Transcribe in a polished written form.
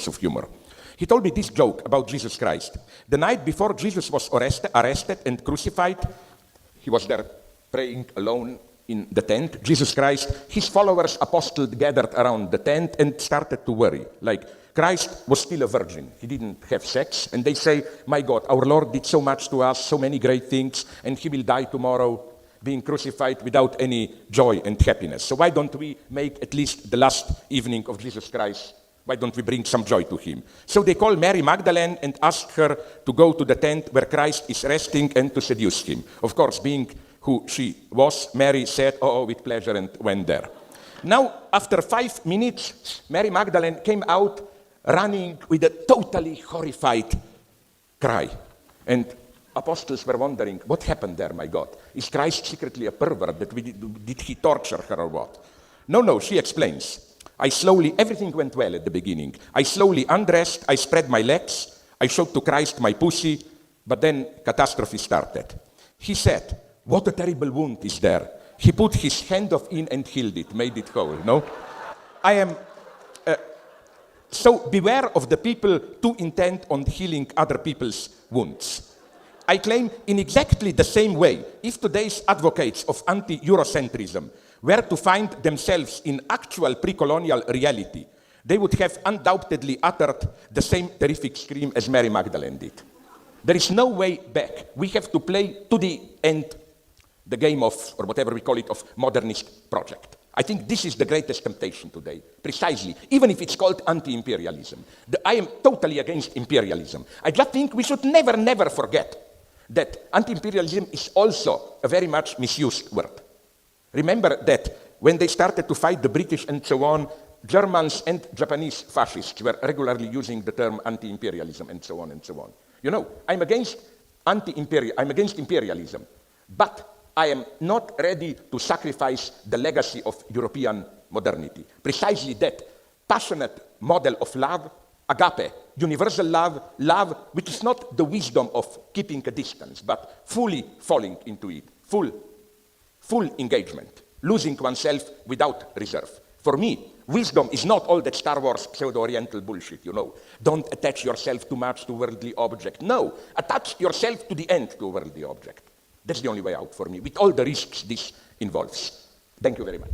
of humor. He told me this joke about Jesus Christ. The night before Jesus was arrested and crucified, he was there praying alone in the tent. Jesus Christ, his followers, apostles, gathered around the tent and started to worry. Like, Christ was still a virgin. He didn't have sex. And they say, my God, our Lord did so much to us, so many great things, and he will die tomorrow, being crucified without any joy and happiness. So why don't we make at least the last evening of Jesus Christ, why don't we bring some joy to him? So they call Mary Magdalene and ask her to go to the tent where Christ is resting and to seduce him. Of course, being who she was, Mary said, oh, with pleasure, and went there. Now, after 5 minutes, Mary Magdalene came out running with a totally horrified cry. And apostles were wondering, what happened there, my God? Is Christ secretly a pervert? Did he torture her or what? No, she explains. Everything went well at the beginning. I slowly undressed, I spread my legs, I showed to Christ my pussy, but then catastrophe started. He said, what a terrible wound is there. He put his hand in and healed it, made it whole, no? So beware of the people too intent on healing other people's wounds. I claim in exactly the same way, if today's advocates of anti-Eurocentrism were to find themselves in actual pre-colonial reality, they would have undoubtedly uttered the same terrific scream as Mary Magdalene did. There is no way back. We have to play to the end the game of, or whatever we call it, of modernist project. I think this is the greatest temptation today, precisely, even if it's called anti-imperialism. I am totally against imperialism. I just think we should never forget that anti-imperialism is also a very much misused word. Remember that when they started to fight the British and so on, Germans and Japanese fascists were regularly using the term anti-imperialism and so on and so on. You know, I'm against imperialism, but I am not ready to sacrifice the legacy of European modernity. Precisely that passionate model of love, agape, universal love which is not the wisdom of keeping a distance, but fully falling into it, full engagement, losing oneself without reserve. For me, wisdom is not all that Star Wars pseudo-oriental bullshit, you know. Don't attach yourself too much to worldly object. No, attach yourself to the end to a worldly object. That's the only way out for me, with all the risks this involves. Thank you very much.